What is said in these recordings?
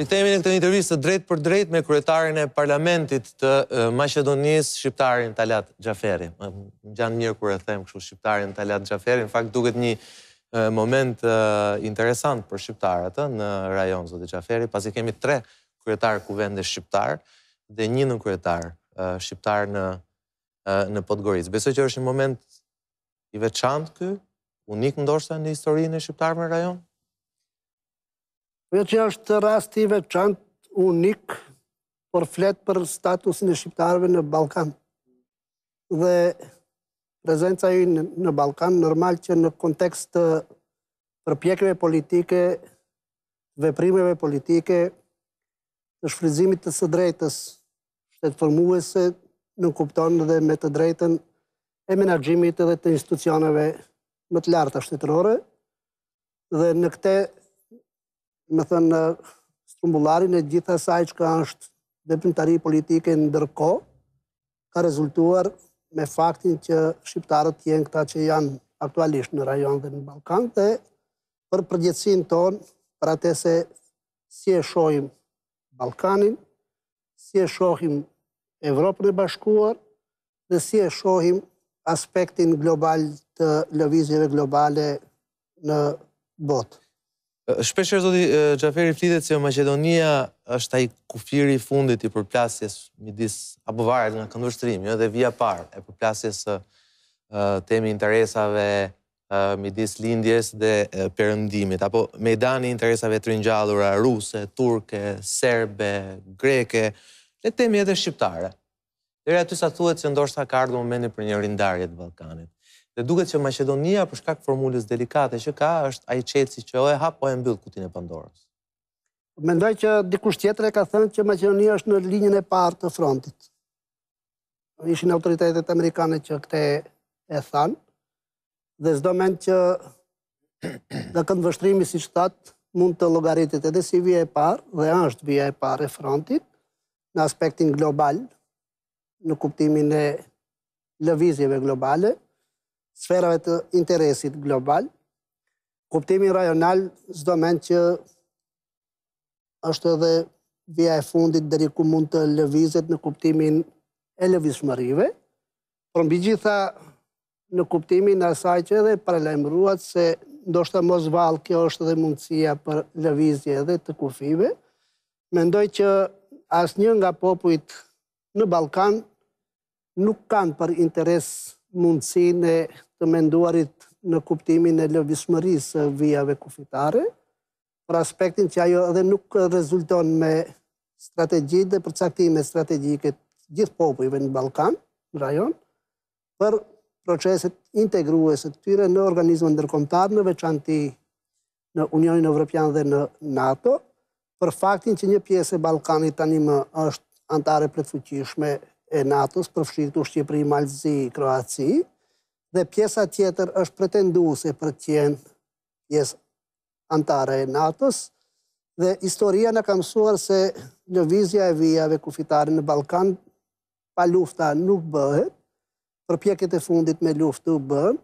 Rikthehemi në këtë intervistë drejt për drejt me kryetarin e parlamentit të Maqedonisë, shqiptarin Talat Xhaferi. Më ngjan mirë kur e them kështu shqiptarin Talat Xhaferi, në fakt duket një moment interesant për shqiptarët në rajon, zoti Xhaferi, pasi kemi 3 kryetar kuvende shqiptar dhe 1 nënkryetar shqiptar në Podgoricë. Besoj që është një moment i veçantë ky, unik ndoshta në historinë e shqiptarëve në rajon. Jo që është rast i veçantë, unik, por flet për statusin e shqiptarëve në Ballkan. Dhe prezenca i në Ballkan, normal që në kontekst të përpjekjeve politike, veprimeve politike, të shfrytëzimit të së drejtës shtetëformuese, nënkupton dhe me të drejtën e menaxhimit edhe të institucioneve më të larta shtetërore, dhe në këtë me thënë strumbullarin e gjitha asaj që është veprimtari politike ndërkohë, ka rezultuar me faktin që shqiptarët jenë këta që janë aktualisht në rajon dhe në Ballkan, dhe për përgjithësinë tonë, për atë se si e shohim Ballkanin, si e shohim Evropën e Bashkuar, dhe si e shohim aspektin global të lëvizjeve globale në botë. Shpeshherë zoti Xhaferi flitet se Maqedonia është ai kufiri i fundit i përplasjes midis apo varet nga këndvështrimi dhe vija parë e përplasjes së temi interesave midis lindjes dhe perëndimit, apo mejdani i interesave të ringjallura ruse, turke, serbe, greke, le temi edhe shqiptare. Deri aty sa thuhet se ndoshta ka ardhur momenti për një rindarje të Ballkanit. Dhe duket që Maqedonia, për shkak formulës delikate që ka, është ai çelësi që o e hap o e mbyll kutinë e Pandorës. Mendoj që dikush tjetër e ka thënë që Maqedonia është në linjën e parë të frontit. Ishin autoritetet amerikane që këtë e thanë, dhe çdo mend që nga këndvështrimi, siç thatë, mund të llogaritet edhe si vija e parë, dhe është vija e parë e frontit, në aspektin global, në kuptimin e lëvizjeve globale, sferave të interesit global, kuptimin rajonal, çdo mend që është edhe vija e fundit deri ku mund të lëvizet në kuptimin e lëvizshmërive, por mbi gjitha në kuptimin e asaj që edhe paralajmëruat se ndoshta mos vallë kjo është edhe mundësia për lëvizje edhe të kufive. Mendoj që asnjë nga popujt në Ballkan nuk kanë për interes mundësinë e të menduarit në kuptimin e lëvizshmërisë së vijave kufitare, për aspektin që ajo edhe nuk rezulton me strategji dhe përcaktime strategjike të gjithë popujve në Ballkan, në rajon, për proceset integruese të tyre në organizmat ndërkombëtar, në veçanti në Unionin Evropian dhe në NATO, për faktin që një pjesë e Ballkanit tani më është antare plotfuqishme e NATO-s, përfshirë Shqipëri, Malzi, Kroaci, dhe pjesa tjetër është pretenduese për të qenë pjesë antare e NATO-s, dhe historia na ka mësuar se lëvizja e vijave kufitare në Ballkan pa lufta nuk bëhet, përpjekjet e fundit me luftë u bën,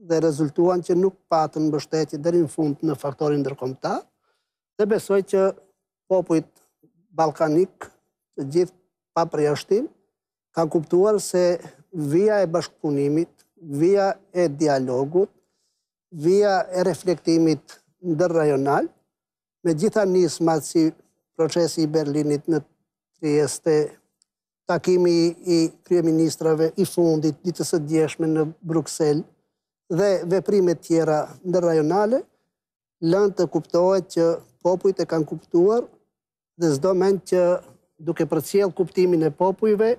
dhe rezultuan që nuk patën mbështetje deri në fund në faktorin ndërkombëtar, dhe besoj që popujt ballkanik, të gjithë pa përjashtim, kanë kuptuar se vija e bashkëpunimit, vija e dialogut, vija e reflektimit ndërrajonal, me gjitha nismat si procesi i Berlinit në Trieste, takimi i kryeministrave i fundit, ditës së djeshme në Bruksel, dhe veprimet tjera ndërrajonale, lënë të kuptohet që popujt e kanë kuptuar, dhe çdo mend që duke përcjell kuptimin e popujve,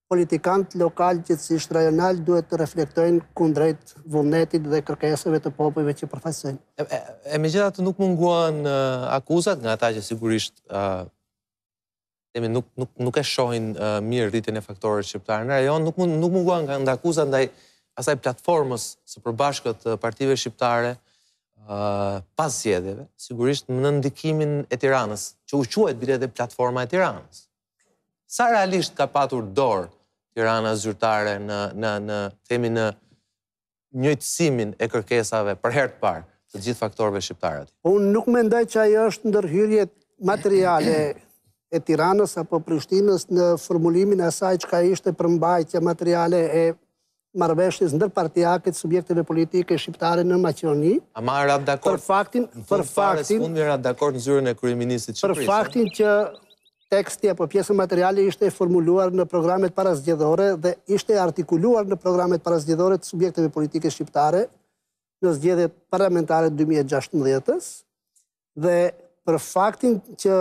politikanët lokal, gjithsesi rajonal, duhet të reflektojnë kundrejt vullnetit dhe kërkesave të popujve që përfaqësojnë. Megjithatë nuk munguan akuzat nga ata që sigurisht nuk e shohin mirë rritjen e faktorëve shqiptare në rajon, nuk munguan nga akuzat ndaj asaj platformës së përbashkët të partive shqiptare pas zgjedhjeve, sigurisht në ndikimin e Tiranës, që u quhet bile edhe platforma e Tiranës. Sa realisht ka patur dorë Tirana zyrtare në njëjtësimin e kërkesave për herë të parë të gjithë faktorëve shqiptare? Unë nuk mendoj që ajo është ndërhyrje materiale e Tiranës apo Prishtinës në formulimin e asaj çka ishte përmbajtja materiale e marrëveshjes ndërpartijake të subjekteve politike shqiptare në Maqedoni. A ma rat dakord? Për faktin rat dakord në zyrën e kryeministit Shqipërisë. Për faktin që teksti apo pjesë materiale ishte formuluar në programet parazgjedhore dhe ishte artikuluar në programet parazgjedhore të subjekteve politike shqiptare në zgjedhjet parlamentare 2016-ës dhe për faktin që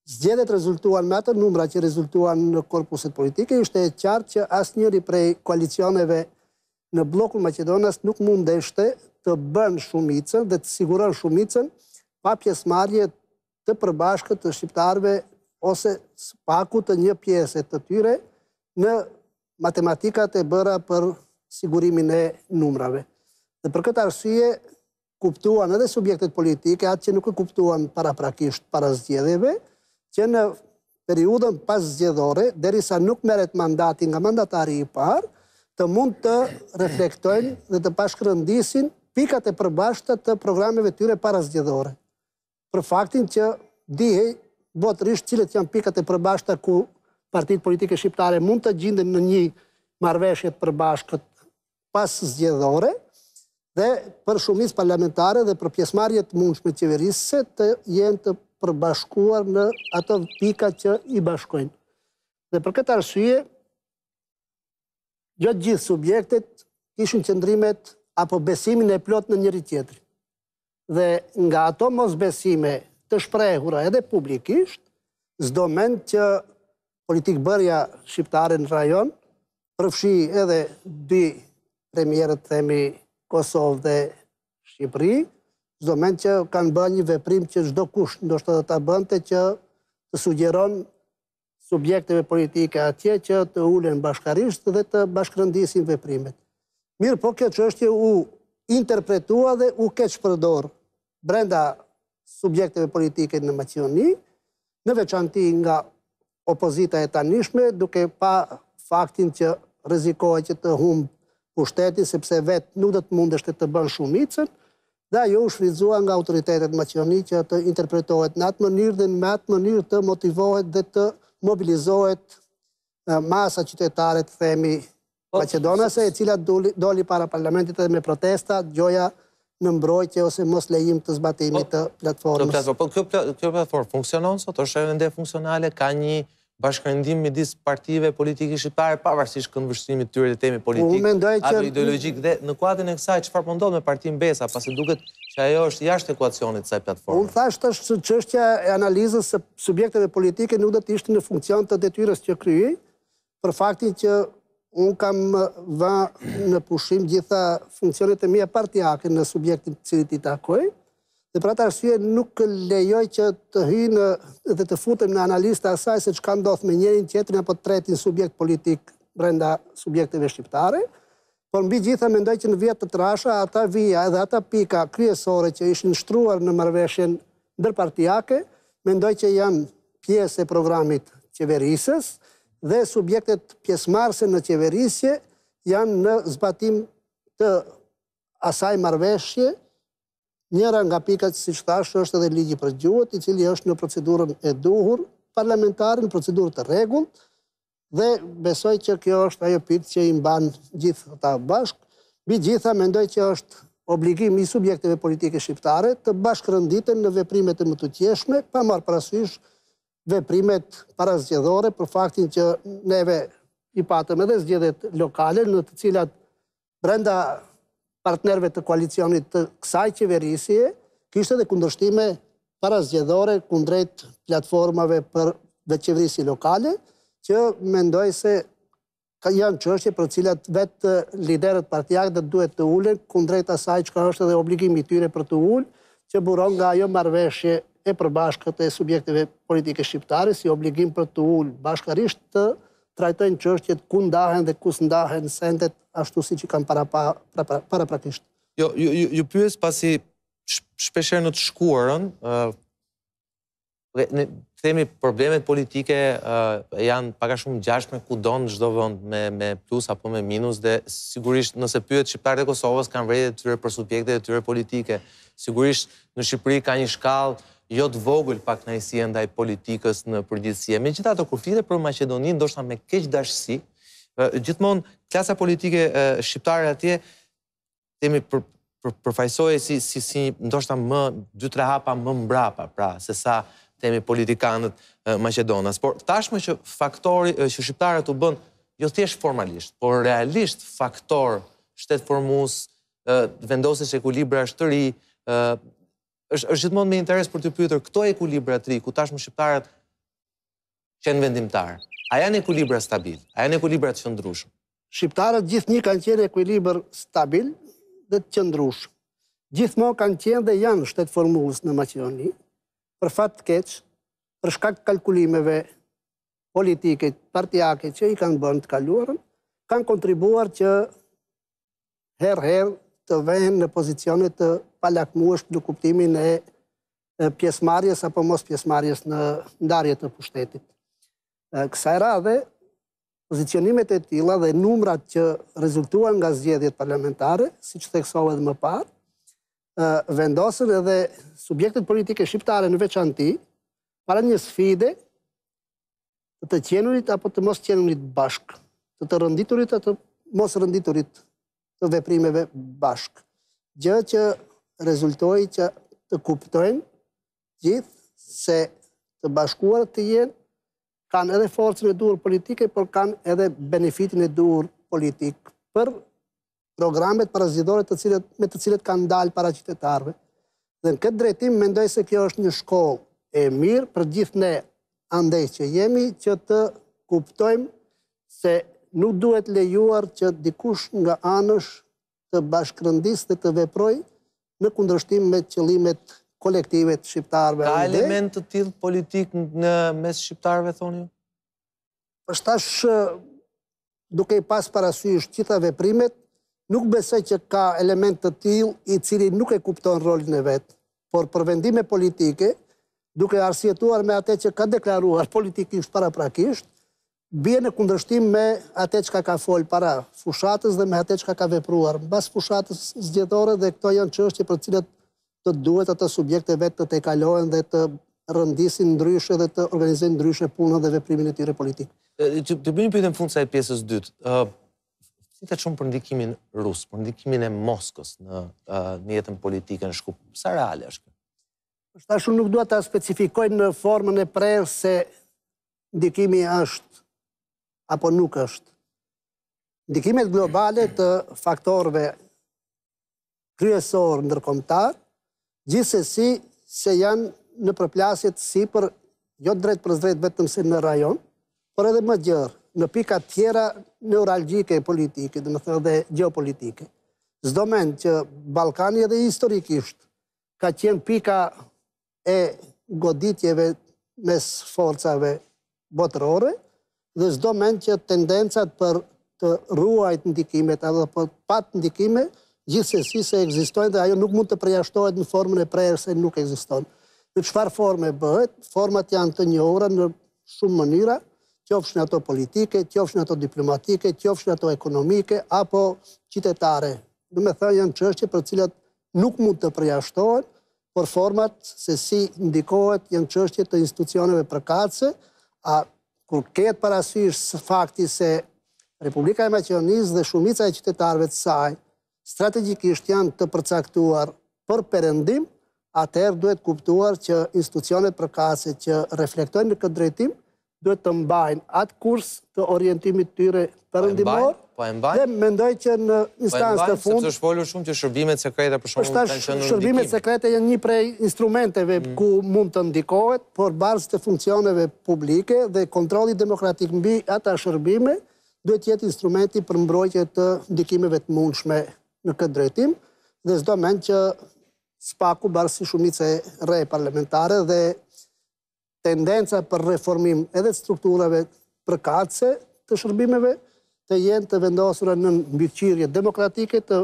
zgjedhjet rezultuan me ato numra që rezultuan në korpuset politike, ishte e qartë që asnjëri prej koalicioneve në bllokun Maqedonas nuk mundeshte të bën shumicën dhe të siguron shumicën pa pjesëmarrje të përbashkët të shqiptarëve ose spaku të një pjesë të tyre në matematikat e bëra për sigurimin e numrave. Dhe për këtë arsye kuptuan edhe subjektet politike, atë që nuk e kuptuan paraprakisht para zgjedhjeve, që në periudhën pas zgjedhore, derisa nuk merret mandati nga mandatari i parë, të mund të reflektojnë dhe të bashkërëndisin pikat e përbashkëta të programeve tyre para zgjedhore. Për faktin që dihej botërisht cilët janë pikat e përbashkëta ku partitë politike shqiptare mund të gjenden në një marrëveshje të përbashkët pas zgjedhore dhe për shumicë parlamentare dhe për pjesëmarrje të mundshme qeverisëse të jenë të përbashkuar në ato pika që i bashkojnë. Dhe për këtë arsye, jo gjithë subjektet kishin qëndrimet apo besimin e plot në njëri tjetrin. Dhe nga ato mosbesime të shprehura edhe publikisht, çdo mend që politikbërja shqiptare në rajon përfshi edhe dy premierët, themi Kosovë dhe Shqipëri, çdo mend që kanë bërë një veprim që çdo kush ndoshta do ta bënte që të sugjeron subjekteve politike atje që të ulen bashkarisht dhe të bashkërëndisin veprimet. Mirë, po kjo çështje u interpretua dhe u keqpërdor brenda subjekteve politike në Maqedoni, në veçanti nga opozita e tanishme, duke pa faktin që rrezikohet që të humbë pushtetin, sepse vetë nuk do të mundeshte të bën shumicën, dhe ajo u shfrytëzua nga autoritetet Maqedoni që të interpretohet në atë mënyrë dhe në atë mënyrë të motivohet dhe të mobilizohet masa qytetare të themi maqedonase, e cila doli para parlamentit edhe me protesta, gjoja në mbrojtje ose mos lejim të zbatimit të platformës. Kjo platformë funksionon sot, është ende funksionale, ka një bashkërëndim midis partive politike shqiptare, pavarësisht këndvështrimit tyre të temi politik apo ideologjik, dhe në kuadrin e kësaj çfarë po ndodh me Partinë Besa, pasi duket që ajo është jashtë ekuacionit të kësaj platforme. Unë thash tash se çështja e analizës së subjekteve politike nuk do të ishte në funksion të detyrës që kryej, për faktin që unë kam vënë në pushim gjitha funksionet e mia partijake në subjektin të cilit i takoj, dhe për atë arsye nuk lejoj që të hyjnë dhe të futem në analizë të asaj se çka ndodh me njërin tjetrin apo tretin subjekt politik brenda subjekteve shqiptare, por mbi gjitha mendoj që në vjet të trasha ata vija edhe ata pika kryesore që ishin shtruar në marrëveshjen ndërpartijake, mendoj që janë pjesë e programit qeverisës dhe subjektet pjesëmarrëse në qeverisje janë në zbatim të asaj marrëveshje. Njëra nga pikat, siç thash, është edhe ligji për gjuhët, i cili është në procedurën e duhur parlamentare, në procedurë të rregullt, dhe besoj që kjo është ajo pikë që i mban gjithë ata bashkë. Mbi gjitha mendoj që është obligim i subjekteve politike shqiptare të bashkërënditen në veprimet e mëtutjeshme, pa marrë parasysh veprimet parazgjedhore, për faktin që neve i patëm edhe zgjedhjet lokale, në të cilat brenda partnerve të koalicionit të kësaj qeverisje, kishte edhe kundërshtime parazgjedhore kundrejt platformave për qeverisje lokale, që mendoj se janë çështje për cilat vetë liderët partijak duhet të ulen kundrejt asaj çka është edhe obligimi i tyre për të ulë, që buron nga ajo marrëveshje e përbashkët e subjekteve politike shqiptare si obligim për të ulë bashkarisht të trajtojnë çështjet ku ndahen dhe ku s'ndahen sendet ashtu siç i kanë paraprakisht. Ju pyes pasi shpeshherë në të shkuarën themi problemet politike janë pak a shumë ngjashme kudo në çdo vend me plus apo me minus dhe sigurisht nëse pyet shqiptarët e Kosovës kanë vërejtjet e tyre për subjektet e tyre politike. Sigurisht në Shqipëri ka një shkallë jo të vogël pakënaqësie ndaj politikës në përgjithësi. Megjithatë kur flitet për Maqedoninë ndoshta me keq dashësi, gjithmonë klasa politike shqiptare atje themi përfaqësohej si ndoshta më 2-3 hapa më mbrapa, pra se sa themi politikanët Maqedonas. Por tashmë që faktori që shqiptarët u bën jo thjesht formalisht, por realisht faktor shtetformues, vendosës ekuilibra të ri, është gjithmonë me interes për të pyetur këto ekuilibra të ri, ku tashmë shqiptarët qenë vendimtar. A janë ekuilibra stabil? A janë ekuilibra të qëndrueshëm? Shqiptarët gjithnjë kanë qenë ekuilibër stabil dhe të qëndrueshëm. Gjithmonë kanë qenë dhe janë shtetformues në Maqedoni, për fat të keq, për shkak të kalkulimeve politike, partijake që i kanë bërë të kaluarën, kanë kontribuar që herë të vehen në pozicione të palakmueshme në kuptimin e pjesëmarrjes apo mos pjesëmarrjes në ndarje të pushtetit. Kësaj radhe, pozicionimet e tilla dhe numrat që rezultuan nga zgjedhjet parlamentare, siç theksova edhe më parë, vendosën edhe subjektet politike shqiptare në veçanti para një sfide të qenurit apo të mos qenurit bashk, të rënditurit apo të mos rënditurit të veprimeve bashk. Gjë që rezultoi që të kuptojnë gjithë se të bashkuar të jenë kanë edhe forcën e duhur politike, por kanë edhe benefitin e duhur politik për programet parazgjedhore me të cilët kanë dalë para qytetarëve. Dhe në këtë drejtim mendoj se kjo është një shkollë e mirë për gjithë ne andej që jemi që të kuptojmë se nuk duhet lejuar që dikush nga anësh të bashkërëndisë dhe të veproj në kundërshtim me qëllimet kolektive të shqiptarëve. Ka element të tillë politik në mes shqiptarëve, thoni ju? Përshtash, duke i pas parasysh gjitha veprimet, nuk besoj që ka element të tillë i cili nuk e kupton rolin e vet, por për vendime politike, duke arsyetuar me atë që ka deklaruar politikisht paraprakisht, bie në kundërshtim me atë që ka fol para fushatës dhe me atë që ka vepruar mbas fushatës zgjedhore, dhe këto janë çështje për të cilat të duhet ato subjekte vetë të tejkalohen dhe të rëndisin ndryshe dhe të organizojnë ndryshe punën dhe veprimin e tyre politik. Të bëjmë pyetjen fund sa e pjesës dytë. Flitet shumë për ndikimin rus, për ndikimin e Moskës në jetën politike në Shkup. Sa reale është kjo? Tash unë nuk dua ta specifikoj në formën e prerë se ndikimi është apo nuk është. Ndikimet globale të faktorëve kryesor ndërkombëtar, gjithsesi se janë në përplasje të sipër, jo drejt për drejt vetëm se në rajon, por edhe më gjerë, në pika tjera neuralgjike politike, dhe më thënë dhe geopolitike. Çdo mend që Ballkani edhe historikisht ka qenë pika e goditjeve mes forcave botërore, dhe çdo mend që tendencat për të ruajt ndikimet apo për pat ndikime, gjithsesi se ekzistojnë dhe ajo nuk mund të përjashtohet në formën e prerë se nuk ekziston. Në çfarë forme bëhet? Format janë të njohura në shumë mënyra, qofshin ato politike, qofshin ato diplomatike, qofshin ato ekonomike apo qytetare. Do të thënë janë çështje për të cilat nuk mund të përjashtohen, por format se si ndikohet janë çështje të institucioneve përkatëse, a kur ketë parasysh fakti se Republika e Maqedonisë dhe shumica e qytetarëve të saj strategjikisht janë të përcaktuar për perëndim, atëherë duhet kuptuar që institucionet përkatëse që reflektojnë në këtë drejtim duhet të mbajnë atë kurs të orientimit tyre perëndimor. Dhe mendoj që në instancë të fundit, sepse është folur shumë që shërbimet sekrete për shembull kanë qenë në shërbimet sekrete janë një prej instrumenteve ku mund të ndikohet, por bazë të funksioneve publike dhe kontrolli demokratik mbi ata shërbime duhet jetë instrumenti për mbrojtje të ndikimeve të mundshme në këtë drejtim, dhe çdo mend që SPAK-u barë si shumice re parlamentare dhe tendenca për reformim edhe të strukturave përkatëse të shërbimeve të jenë të vendosura në mbikëqyrje demokratike të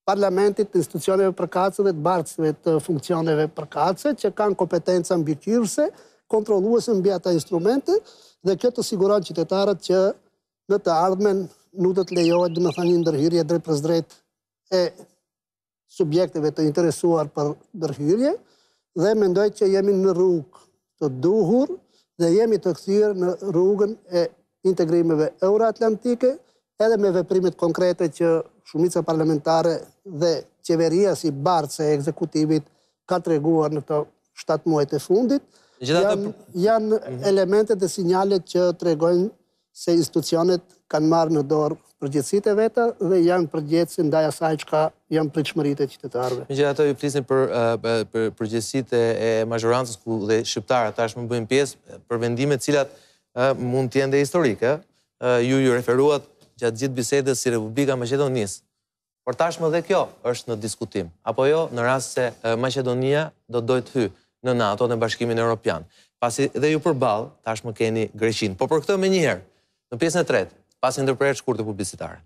parlamentit, institucioneve përkatëse dhe të bartësve të funksioneve përkatëse, që kanë kompetenca mbikëqyrëse, kontrolluese mbi ata instrumente, dhe kjo të siguron qytetarët që në të ardhmen nuk do të lejohet, domethënë, një ndërhyrje drejt për drejt e subjekteve të interesuar për ndërhyrje, dhe mendoj që jemi në rrugë të duhur dhe jemi të kthyer në rrugën e integrimeve euroatlantike, edhe me veprimet konkrete që shumica parlamentare dhe qeveria si bartës e ekzekutivit ka treguar në këto 7 muajt e fundit, janë elementet dhe sinjalet që tregojnë se institucionet kanë marrë në dorë përgjegjësitë e veta dhe janë përgjegjësi ndaj asaj çka janë pritshmëritë e qytetarëve. Megjithatë, ju flisni për përgjegjësitë e mazhorancës ku dhe shqiptarët tashmë bëjnë pjesë për vendime të cilat mund të jenë dhe historike. Ju referuat gjatë gjithë bisedës si Republika e Maqedonisë. Por tashmë dhe kjo është në diskutim, apo jo, në rast se Maqedonia do dojë të hyjë në NATO, në Bashkimin Evropian. Pasi dhe ju përballë tashmë keni Greqinë. Po për këtë menjëherë, në pjesën e tretë, pasi ndërprerje shkurtë publicitare.